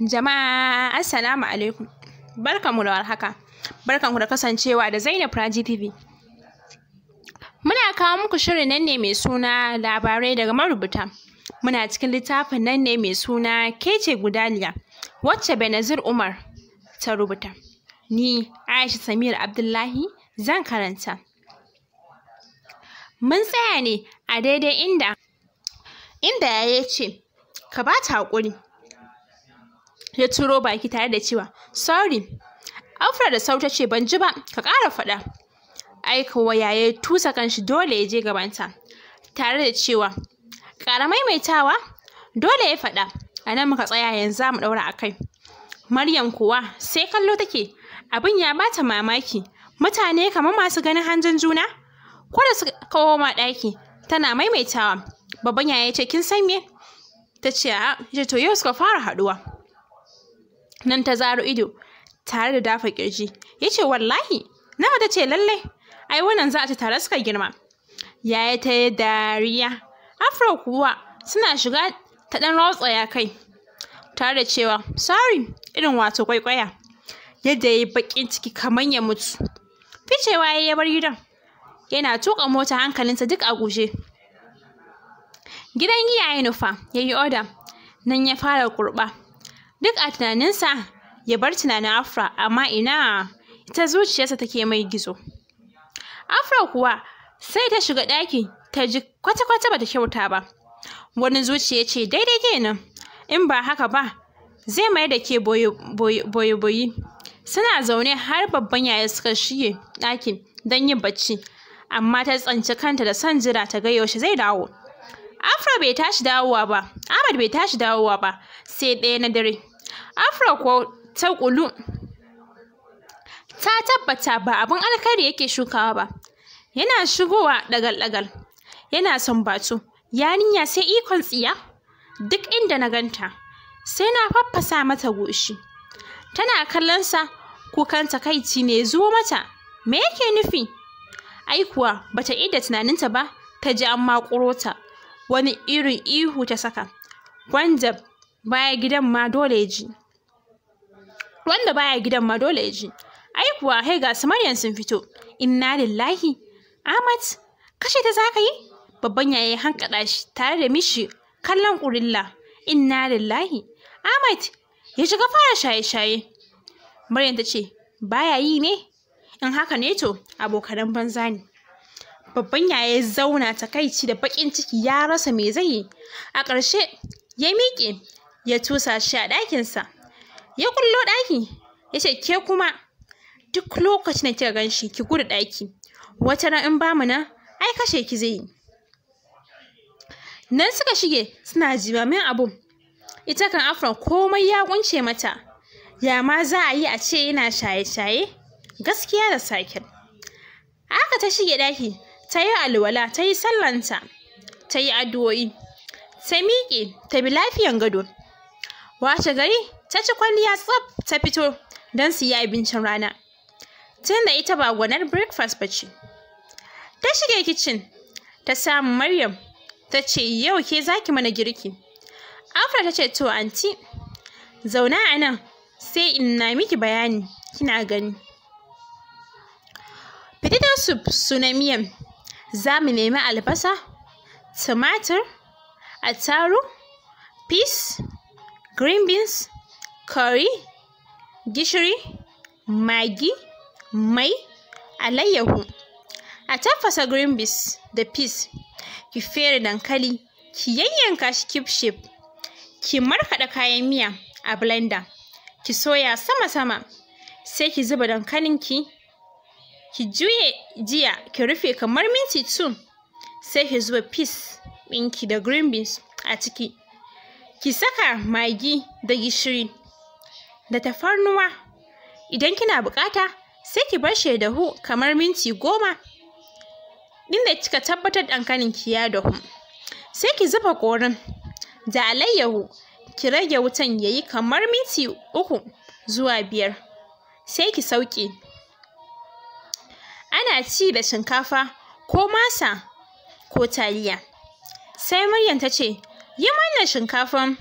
Jama'a assalamu alaikum. Barkanmu da warhaka. Barkanku da kasancewa da Zainab Raji TV. Muna kawo muku shirin nan ne mai suna labarai daga marubuta. Muna cikin littafin nan ne mai suna Kece Gudaliya wacce Benazir Umar ta rubuta. Ni Aisha Samir Abdullahi zan karanta. Mun tsaya ne a daidai inda ya ce ka ba ta haƙuri. Ya turo baki tare da cewa sorry. Afra da sauta ce ban ji ba, ka ƙara faɗa. Aikawa yaya tusa kanshi dole ya je gabanta tare da cewa ƙara maimaitawa dole ya faɗa. A nan muka tsaya yanzu za mu ɗaura a kai. Maryam kuwa sai kallo take, abin ya bata mamaki. Mutane kamar masu ganin hanjin juna. Ko da suka koma ɗaki tana maimaitawa. Babban yaya ce kin san me? Ta ce a'a. Ya ce to yau suka fara haɗuwa. Nan ta zaro ido tare da dafa kirji. Ya ce wallahi. Nawa ta ce lallai. Ai wannan za a ci tare suka girma. Yaya ta yi dariya. Afro kuwa suna shiga ta ɗan rotsaya kai tare da cewa sorry irin wato kwaikwaya. Yadda ya yi baƙin ciki kamar ya mutu. Ficewa ya bar gidan. Yana tuƙa mota hankalinsa duk a gushe. Gidan giya ya nufa ya yi oda. Nan ya fara kurɓa. Duk a tunaninsa ya bar tunanin Afra, amma ina ita zuciyarsa take mai gizo. Afra kuwa sai ta shiga ɗaki ta ji kwata-kwata bata kyauta ba. Wani zuciya ce daidai kenan, in ba haka ba zai mai da ke boye-boye. Suna zaune har babban yaya suka shige ɗakin don yin bacci, amma ta tsanci kanta da son jira ta ga yaushe zai dawo. Afra bai tashi dawowa ba, Ahmad bai tashi dawowa ba sai ɗaya na dare. Afra ko ta ƙulu ta tabbata ba abin alkhairi yake shukawa ba. Yana shigowa ɗagal-ɗagal, yana sambatu. Yarinya sai ikon tsiya. Duk inda na ganta sai na faffasa mata goshi. Tana kallonsa, kukan takaici ne zuwa mata. Me yake nufi? Ai kuwa bata ida tunaninta ba, ta ji an makuro ta. Wani irin ihu ta saka, wanda baya gidan ma dole ya ji. Ai kuwa hai ga su Maryam sun fito. Inna lillahi. Ahmad, kashe ta zaka yi? Babban yaya hankaɗa shi tare da mishi kallon ƙurilla. Inna lillahi. Ahmad ya shiga fara shaye-shaye. Maryam ta ce baya yi ne? In haka ne to abokanan banza ne. Babban yaya ya zauna takaici da baƙin ciki ya rasa me zai yi. A ƙarshe ya miƙe ya tusa shi a ɗakinsa. Ya kullo ɗaki ya ce ke kuma duk lokacin da kika gan shi ki gudu ɗaki. Wata ran in bamu nan ai kashe ki zai yi. Nan suka shige suna jimamin abu. Ita kan Afra komai ya kunce mata. Ya ma za a yi a ce yana shaye-shaye? Gaskiya da sakin. Haka ta shige ɗaki ta yi alwala, ta yi sallanta, ta yi addu'o'i, ta miƙe ta bi lafiyan gado. Washe gari ta ci kwalliya tsaf ta fito don su yi abincin rana. Tunda ita ba gwanar breakfast ba ce. Ta shige kicin ta samu Maryam ta ce yau ke zaki mana girki. Afra ta ce to anti zauna a nan sai in na miki bayani kina gani. Potato soup sunan miyan. Za mu nemi albasa, tumatir, attaru, peas, green beans, curry, gishiri, magi, mai, alayyahu. A tafasa green beans da peas. Ki fere dankali, ki yayyanka shi cube shape. Ki markaɗa kayan miya a blender. Ki soya sama-sama. Sai ki zuba dankalinki. Ki juye jiya ki rufe kamar minti 2. Sai ki zuba peas ɗinki da green beans a ciki. Ki saka magi da gishiri da tafarnuwa. Idan kina buƙata sai ki bar shi ya dahu kamar minti 10. Inda kika tabbatar dankalinki ya dahu. Sai ki zuba ƙorin da alayyahu. Ki rage wutan yayi kamar minti 3 zuwa 5. Sai ki sauke. Ana ci da shinkafa ko masa ko taliya. Sai Maryam ta ce yi mana shinkafan.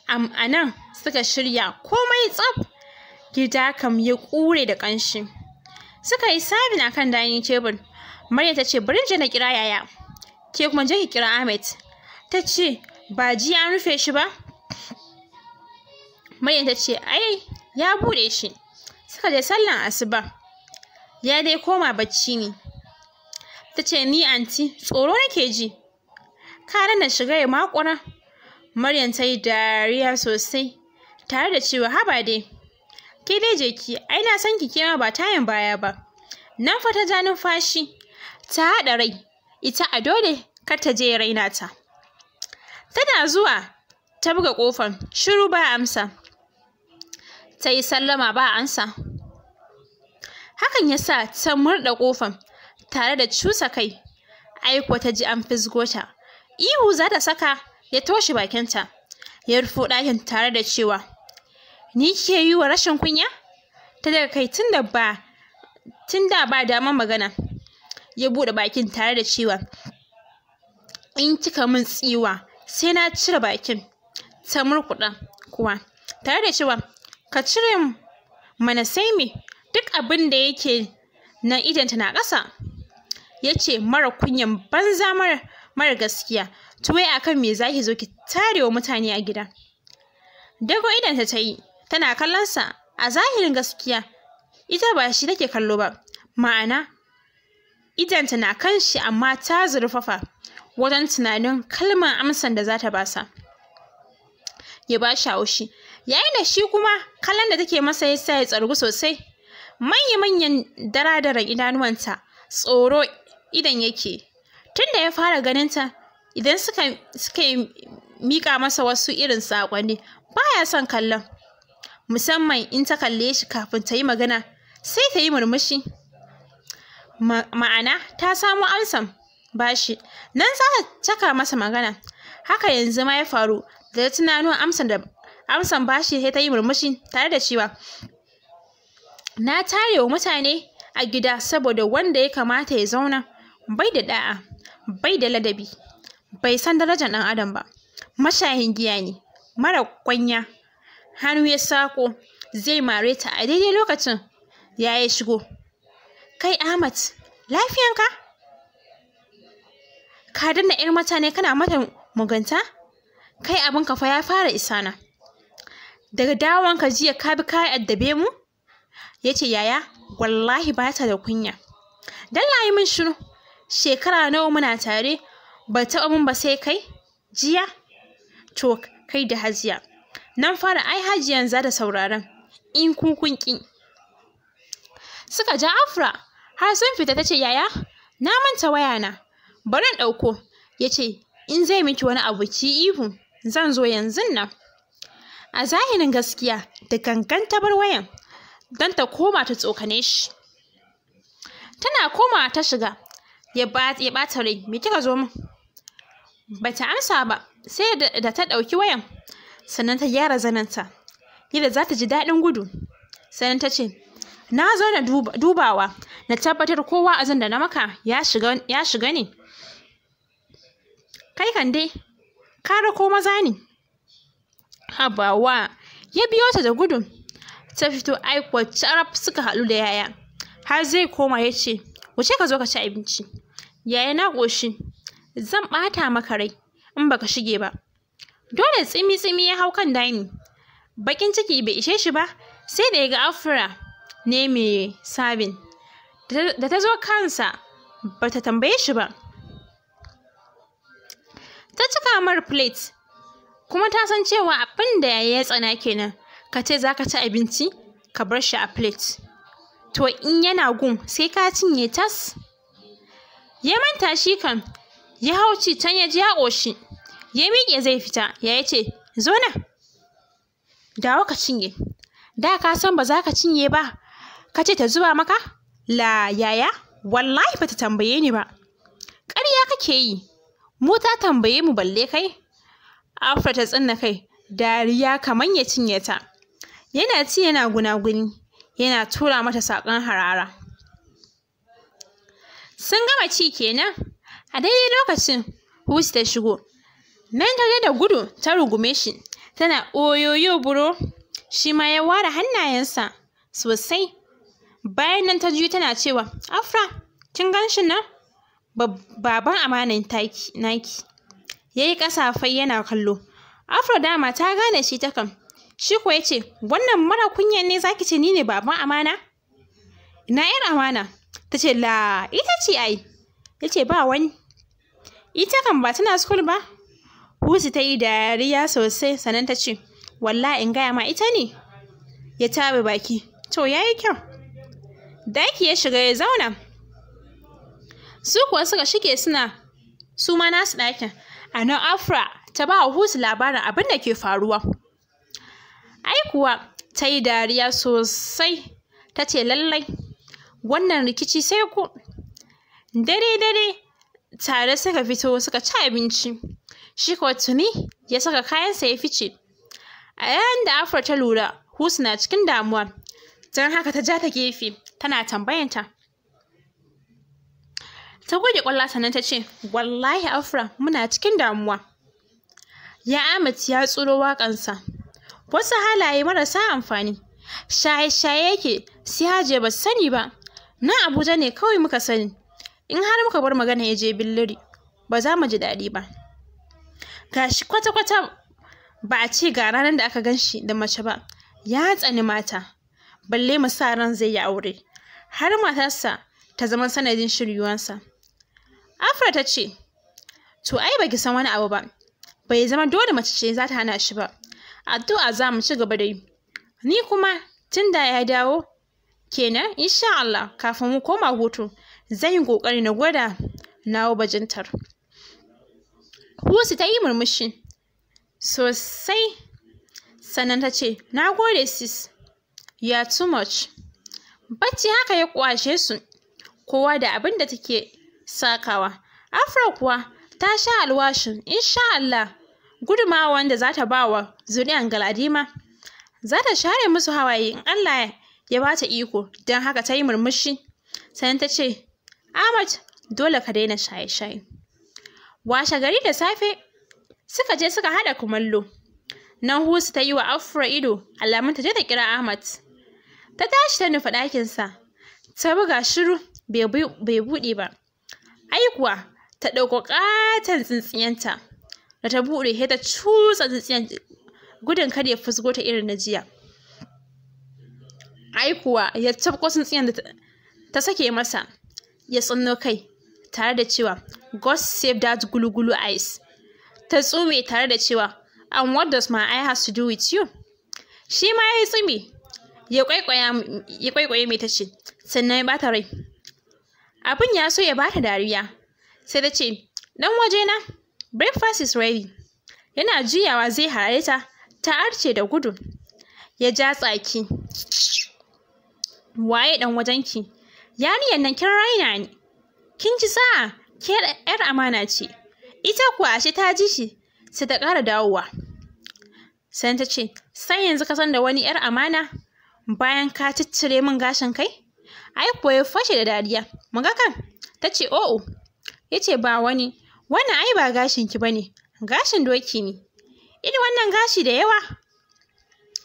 a nan suka shirya komai tsaf, gida kam ya ƙure da ƙanshi. Suka yi sabin a kan dining table. Maryam ta ce bari je na kira yaya, ke kuma je ki kira Ahmed. Ta ce ba ji an rufe shi ba? Maryam ta ce ai ya buɗe shi. Suka je sallan asuba. Ya dai koma bacci ne. Ta ce ni anti tsoro nake ji. Kare na shiga ya makura. Maryam ta yi dariya sosai tare da cewa haba dai. Ke dai je ki, ai na san ki kema ba tayin baya ba. Nan fa ta ja numfashi. Ta haɗa rai, ita a dole kar ta je ya raina ta. Tana zuwa ta buga ƙofar, shiru ba amsa. Ta yi sallama ba amsa. Hakan ya sa ta murɗa ƙofar tare da cusa kai. Aiko ta ji an fisgo ta. Ihu za ta saka ya toshe bakinta. Ya rufo ɗakin tare da cewa, ni ke yi wa rashin kunya? Ta daga kai tun da ba daman magana. Ya buɗe bakin tare da cewa, in kika min tsiwa sai na cire bakin. Ta murkuɗa kuwa tare da cewa, ka cire mana sai me, duk abin da yake na idanta na ƙasa. Ya ce mara kunyan banza mara gaskiya, tuwai akan me zaki zo ki tarewa mutane a gida. Dago idanta ta yi tana kallonsa. A zahirin gaskiya ita ba shi take kallo ba, ma'ana idanta na kan shi, amma ta zurfafa wajen tunanin kalmar amsan da za ta basa. Ya ba shi haushi, yayin da shi kuma kallon da take masa ya sa ya tsargu sosai. Manya-manyan daradaran idanuwanta tsoro idan yake. Tun da ya fara ganinta, idan suka miƙa masa wasu irin saƙonni baya son kallon, musamman in ta kalle shi kafin ta yi magana sai ta yi murmushi. Ma'ana ta samu amsan bashi, nan za ta caka masa magana. Haka yanzu ma ya faru da tunanin amsan bashi sai ta yi murmushi tare da cewa, na tare wa mutane a gida saboda wanda ya kamata ya zauna bai da da'a, bai da ladabi, bai san darajar ɗan adam ba, mashayin giya ne, mara kwanya. Hannu ya sako zai mare ta a daidai lokacin ya shigo. Kai Ahmad, lafiyanka? Ka danna 'yar mutane kana mata muganta? Kai abin ka fa ya fara isana. Daga dawowanka jiya ka bi ka addabe mu? Ya ce yaya, wallahi ba ta da kunya. Dalla yi min shiru. Shekara nawa muna tare, ba taɓa mun ba sai kai? Jiya? To kai da Hajiya. Nan fara ai Hajiyan za ta sauraron in kun ƙi. Suka ja Afra har sun fita. Ta ce yaya, na manta wayana, bari in ɗauko. Ya ce in zai miki wani abu ki ihu, zan zo yanzu nan. A zahirin gaskiya da gangan ta bar wayan don ta koma ta tsokane shi. Tana komawa ta shiga. Ya ɓata rai, me kika zo min? Bata amsa ba sai da ta ɗauki wayan, sannan ta gyara zanenta yadda za ta ji daɗin gudu. Sannan ta ce, na zo na dubawa na tabbatar kowa azan da na maka ya shiga ne. Kai kan dai kare ko maza ne. Habawa. Ya biyo ta da gudu. Ta fito aiko carab suka haɗu da yaya. Har zai koma ya ce, wuce ka zo ka ci abinci. Yaya na ƙoshi. Zan ɓata maka rai in baka shige ba. Dole tsimi-tsimi ya hau kan dani. Bakin ciki bai ishe shi ba sai da ya ga Afra ne mai sabin. Da ta zo kansa ba ta tambaye shi ba. Ta cika mar plate kuma ta san cewa abin da ya tsana kenan. Ka ce za ka ci abinci ka bar shi a plate. To in yana gun sai ka cinye tas. Ya manta shi kan ya hau ci can ya ji ya ƙoshi. Ya miƙe zai fita, ya ce, zo na, dawo ka cinye. Da ka san ba za ka cinye ba, ka ce ta zuba maka? La yaya, wallahi ba ta tambaye ni ba. Ƙarya kake yi, mu ta tambaye mu balle kai? Afra ta tsinna kai, dariya kamar ya cinye ta. Yana ci yana gunaguni, yana tura mata saƙon harara. Sun gama ci kenan, a daidai lokacin Husi ta shigo. Nan ta da gudu ta rungume shi, tana oyoyo buro. Shi ma ya ware hannayensa sosai. Bayan nan ta juyo tana cewa, Afra, kin gan shi nan? Baban amanan naki. Ya yi kasafai yana kallo. Afra dama ta gane shi ta kam. Shi kuwa ya ce, wannan mara kunyan ne zaki ce ni ne baban amana? Ina ‘yar amana? Ta ce, la, ita ce ai. Ya ce, ba wani. Ita kan ba tana school ba? Husi ta yi dariya sosai sannan ta ce, wallahi in gaya ma ita ne? Ya tabe baki. To ya yi kyau. Daki ya shiga ya zauna. Su kuwa suka shige suna su ma nasu ɗakin. A nan Afra ta ba wa Husi labarin abin da ke faruwa. Ai kuwa ta yi dariya sosai. Ta ce lallai wannan rikici sai ku. Dare tare suka fito suka ci abinci. Shi kuwa tuni ya saka kayansa ya fice. A yayin da Afra ta lura Husi na cikin damuwa, don haka ta ja ta gefe tana tambayanta. Ta goge ƙwalla sannan ta ce, wallahi Afra muna cikin damuwa. Ya Ahmad ya tsoro waƙansa. Wasu halaye marasa amfani. Shaye-shaye yake, sai Hajiya ba sani ba. Nan Abuja ne kawai muka sani. In har muka bar magana ya je Billiri, ba za mu ji daɗi ba. Gashi kwata-kwata ba a ce ga ranar da aka gan shi da mace ba. Ya tsani mata. Balle mu sa ran zai yi aure. Har matarsa ta zama sanadin shiryuwansa. Afra ta ce, to ai baki san wani abu ba. Bai zama dole mace ce za ta hana shi ba. Addu'a za mu ci gaba da yi. Ni kuma tun da ya dawo kenan insha Allah kafin mu koma hutu zan yi ƙoƙari na gwada nawa bajintar. Husi ta yi murmushi sosai sannan ta ce, na gode sis, you are too much. Bacci haka ya kwashe su, kowa da abin da take sakawa. Afra kuwa ta sha alwashin insha Allah gudumawa wanda za ta ba wa zuri'an Galadima za ta share musu hawaye in Allah ya ba ta iko. Don haka ta yi murmushi sannan ta ce, Ahmad dole ka daina shaye-shaye. Washe gari da safe suka je suka haɗa kumallo. Nan Husi ta yi wa Afra ido alamun ta je ta kira Ahmad. Ta tashi ta nufa ɗakinsa. Ta buga shiru bai buɗe ba. Ai kuwa ta ɗauko ƙaton tsintsiyanta. Da ta buɗe sai ta cutsa tsintsiyan gudun kada ya fusgo ta irin na jiya. Ai kuwa ya tabko tsintsiyan da ta sake masa. Ya tsinno kai tare da cewa God save that gulu-gulu eyes. Ta tsume tare da cewa and what does my eye has to do with you? Shi ma ya yi tsume. Ya kwaikwaye mai ta ce sannan ya bata rai. Abin ya so ya bata dariya. Sai ta ce, dan waje na breakfast is ready. Yana juyawa zai harare ta, ta arce da gudu. Ya ja tsaki. Waye dan wajenki? Yarinyar nan kin raina ni. Kin ji sa'a, ke yar amana ce. Ita kuwa ashe ta ji shi, sai ta ƙara dawowa. Sai ta ce, sai yanzu ka san da wani yar amana bayan ka ciccire min gashin kai? Ai kuwa ya fashe da dariya. Muga kan? Ta ce, o'o. Ya ce ba wani. Wannan ai ba gashin ki bane. Gashin doki ne. Irin wannan gashi da yawa.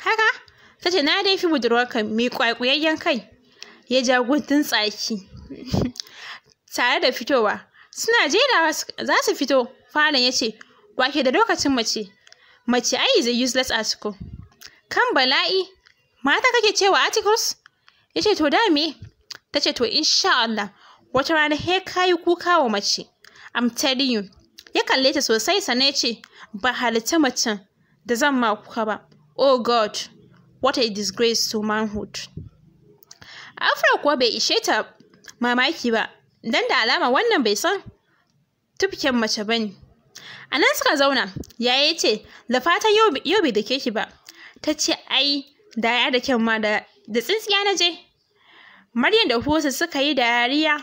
Haka? Ta ce na dai fi budurwarka mai kwaikuyayyen kai. Ya ja guntun tsaki. Tare da fitowa. Suna jerawa za su fito. Falon ya ce, wake da lokacin mace. Mace ai is a useless article. Kan bala'i. Mata kake cewa articles? Ya ce to da me? Ta ce to insha Allah wata rana he kayi kuka wa mace. I'm telling you. Ya kalle ta sosai sannan ya ce ba halitta macen da zan ma kuka ba. Oh God, what a disgrace to manhood. Afra kuwa bai ishe ta mamaki ba, dan da alama wannan bai san tufken mace bane. A nan suka zauna, yaya ya ce, da fatan yau bai dake ki ba. Ta ce ai da ya da kyan ma da tsintsiya na je. Maryam da Husi suka yi dariya.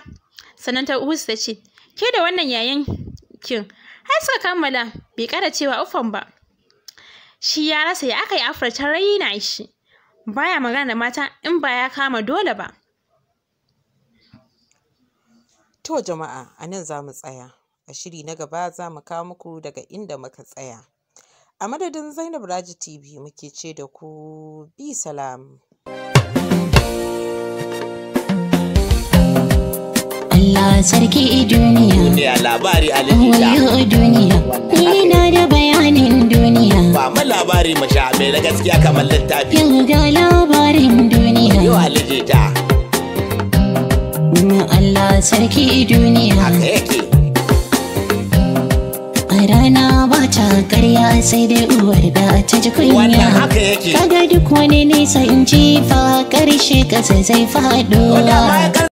Sannan ta Husi ta ce, ke da wannan yayan kin har suka kammala bai ƙara cewa ufan ba. Shi ya rasa ya aka yi Afra ta raina shi. Baya magana da mata in ba ya kama dole ba. To jama'a, a nan za mu tsaya. A shiri na gaba za mu kawo muku daga inda muka tsaya. A madadin Zainab Raji TV muke ce da ku bi salam. Allah sarki duniya labari alijita duniya ina da bayanin duniya ba mu labari masha mai na gaskiya kamar littafi yau da labarin duniya yau alijita Allah sarki duniya haka yake a rana ba ta karya sai dai uwar da ta ji kunya wannan haka yake kaga duk wani nisa in ji fa karshe kasa zai faɗo